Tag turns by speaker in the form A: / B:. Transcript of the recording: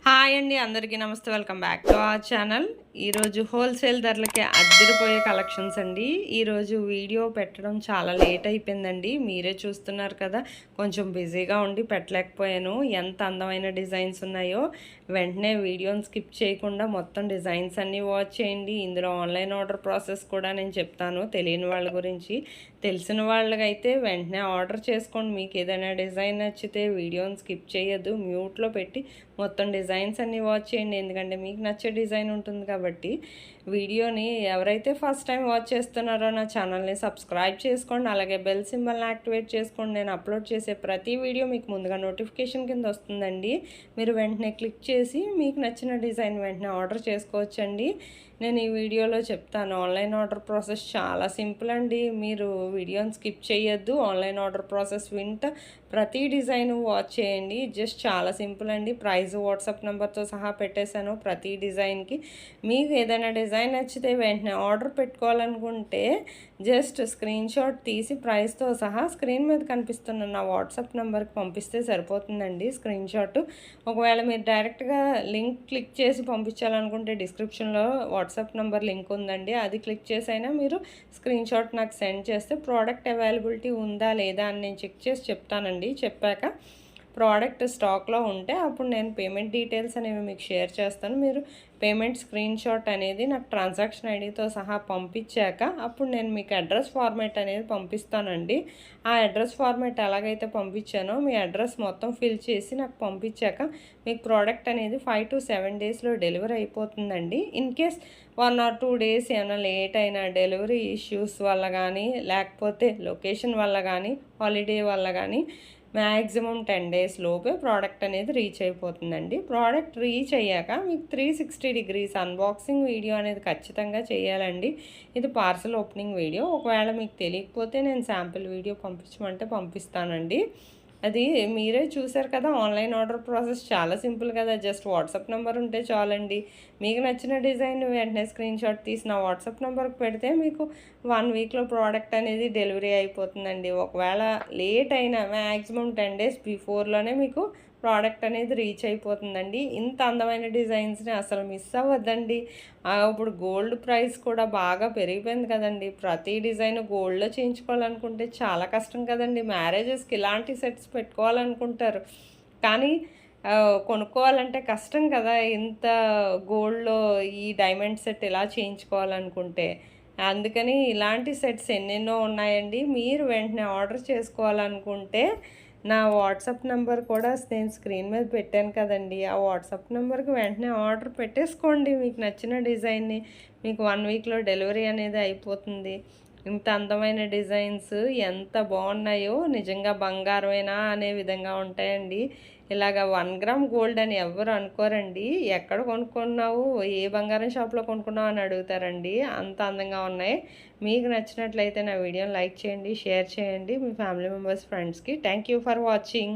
A: Hi అండి, అందరికీ నమస్తే. Welcome back to our channel. ఈరోజు హోల్సేల్ ధరలకి అద్దరిపోయే కలెక్షన్స్ అండి. ఈరోజు వీడియో పెట్టడం చాలా లేట్ అయిపోయిందండి. మీరే చూస్తున్నారు కదా, కొంచెం బిజీగా ఉండి పెట్టలేకపోయాను. ఎంత అందమైన డిజైన్స్ ఉన్నాయో వెంటనే వీడియోని స్కిప్ చేయకుండా మొత్తం డిజైన్స్ అన్నీ వాచ్ చేయండి. ఇందులో ఆన్లైన్ ఆర్డర్ ప్రాసెస్ కూడా నేను చెప్తాను. తెలియని వాళ్ళ గురించి, తెలిసిన వాళ్ళకైతే వెంటనే ఆర్డర్ చేసుకోండి. మీకు ఏదైనా డిజైన్ నచ్చితే వీడియోని స్కిప్ చేయొద్దు, మ్యూట్లో పెట్టి మొత్తం డిజైన్స్ అన్నీ వాచ్ చేయండి. ఎందుకంటే మీకు నచ్చే డిజైన్ ఉంటుంది కాబట్టి. వీడియోని ఎవరైతే ఫస్ట్ టైం వాచ్ చేస్తున్నారో నా ఛానల్ని సబ్స్క్రైబ్ చేసుకోండి. అలాగే బెల్ సింబల్ని యాక్టివేట్ చేసుకోండి. నేను అప్లోడ్ చేసే ప్రతి వీడియో మీకు ముందుగా నోటిఫికేషన్ కింద వస్తుందండి. మీరు వెంటనే క్లిక్ చేసి మీకు నచ్చిన డిజైన్ వెంటనే ఆర్డర్ చేసుకోవచ్చండి. నేను ఈ వీడియోలో చెప్తాను. ఆన్లైన్ ఆర్డర్ ప్రాసెస్ చాలా సింపుల్ అండి. మీరు వీడియోని స్కిప్ చేయొద్దు. ఆన్లైన్ ఆర్డర్ ప్రాసెస్ వింటూ ప్రతి డిజైన్ వాచ్ చేయండి. జస్ట్ చాలా సింపుల్ అండి. ప్రైస్ వాట్సాప్ నెంబర్తో సహా పెట్టేశాను ప్రతి డిజైన్కి. మీకు ఏదైనా డిజైన్ నచ్చితే వెంటనే ఆర్డర్ పెట్టుకోవాలనుకుంటే జస్ట్ స్క్రీన్ షాట్ తీసి ప్రైస్తో సహా స్క్రీన్ మీద కనిపిస్తున్న నా వాట్సాప్ నెంబర్కి పంపిస్తే సరిపోతుందండి స్క్రీన్ షాట్. ఒకవేళ మీరు డైరెక్ట్గా లింక్ క్లిక్ చేసి పంపించాలనుకుంటే డిస్క్రిప్షన్లో వాట్సాప్ నెంబర్ లింక్ ఉందండి. అది క్లిక్ చేసి అయినా మీరు స్క్రీన్ షాట్ నాకు సెండ్ చేస్తే ప్రోడక్ట్ అవైలబిలిటీ ఉందా లేదా అని నేను చెక్ చేసి చెప్తానండి. చెప్పాక ప్రోడక్ట్ స్టాక్లో ఉంటే అప్పుడు నేను పేమెంట్ డీటెయిల్స్ అనేవి మీకు షేర్ చేస్తాను. మీరు పేమెంట్ స్క్రీన్ షాట్ అనేది నాకు ట్రాన్సాక్షన్ ఐడితో సహా పంపించాక అప్పుడు నేను మీకు అడ్రస్ ఫార్మేట్ అనేది పంపిస్తానండి. ఆ అడ్రస్ ఫార్మేట్ ఎలాగైతే పంపించానో మీ అడ్రస్ మొత్తం ఫిల్ చేసి నాకు పంపించాక మీకు ప్రోడక్ట్ అనేది 5 to 7 డేస్లో డెలివరీ అయిపోతుందండి. ఇన్ కేస్ 1 or 2 డేస్ ఏమైనా లేట్ అయినా డెలివరీ ఇష్యూస్ వల్ల కానీ లేకపోతే లొకేషన్ వల్ల కానీ హాలిడే వల్ల కానీ మ్యాక్సిమం 10 డేస్ లోపే ప్రోడక్ట్ అనేది రీచ్ అయిపోతుందండి. ప్రోడక్ట్ రీచ్ అయ్యాక మీకు 360 degrees అన్బాక్సింగ్ వీడియో అనేది ఖచ్చితంగా చేయాలండి. ఇది పార్సల్ ఓపెనింగ్ వీడియో. ఒకవేళ మీకు తెలియకపోతే నేను శాంపిల్ వీడియో పంపించమంటే పంపిస్తానండి. అది మీరే చూసారు కదా, ఆన్లైన్ ఆర్డర్ ప్రాసెస్ చాలా సింపుల్ కదా. జస్ట్ వాట్సాప్ నెంబర్ ఉంటే చాలండి. మీకు నచ్చిన డిజైన్ వెంటనే స్క్రీన్ షాట్ తీసి నా వాట్సాప్ నెంబర్కి పెడితే మీకు 1 వీక్లో ప్రోడక్ట్ అనేది డెలివరీ అయిపోతుందండి. ఒకవేళ లేట్ అయినా మ్యాక్సిమం 10 డేస్ బిఫోర్లోనే మీకు ప్రోడక్ట్ అనేది రీచ్ అయిపోతుందండి. ఇంత అందమైన డిజైన్స్ని అసలు మిస్ అవ్వద్దండి. ఇప్పుడు గోల్డ్ ప్రైస్ కూడా బాగా పెరిగిపోయింది కదండి. ప్రతి డిజైన్ గోల్డ్లో చేయించుకోవాలనుకుంటే చాలా కష్టం కదండి. మ్యారేజెస్కి ఇలాంటి సెట్స్ పెట్టుకోవాలనుకుంటారు కానీ కొనుక్కోవాలంటే కష్టం కదా. ఇంత గోల్డ్లో ఈ డైమండ్ సెట్ ఇలా చేయించుకోవాలనుకుంటే అందుకని ఇలాంటి సెట్స్ ఎన్నెన్నో ఉన్నాయండి. మీరు వెంటనే ఆర్డర్ చేసుకోవాలనుకుంటే నా వాట్సాప్ నెంబర్ కూడా నేను స్క్రీన్ మీద పెట్టాను కదండి. ఆ వాట్సాప్ నెంబర్కి వెంటనే ఆర్డర్ పెట్టేసుకోండి. మీకు నచ్చిన డిజైన్ని మీకు 1 వీక్లో డెలివరీ అనేది అయిపోతుంది. ఇంత అందమైన డిజైన్స్ ఎంత బాగున్నాయో, నిజంగా బంగారమేనా అనే విధంగా ఉంటాయండి. ఇలాగ 1 గ్రామ్ గోల్డ్ అని ఎవ్వరు అనుకోరండి. ఎక్కడ కొనుక్కున్నావు, ఏ బంగారం షాప్లో కొనుక్కున్నావు అని అడుగుతారండి. అంత అందంగా ఉన్నాయి. మీకు నచ్చినట్లయితే నా వీడియోని లైక్ చేయండి, షేర్ చేయండి మీ ఫ్యామిలీ మెంబర్స్, ఫ్రెండ్స్కి. Thank you for watching.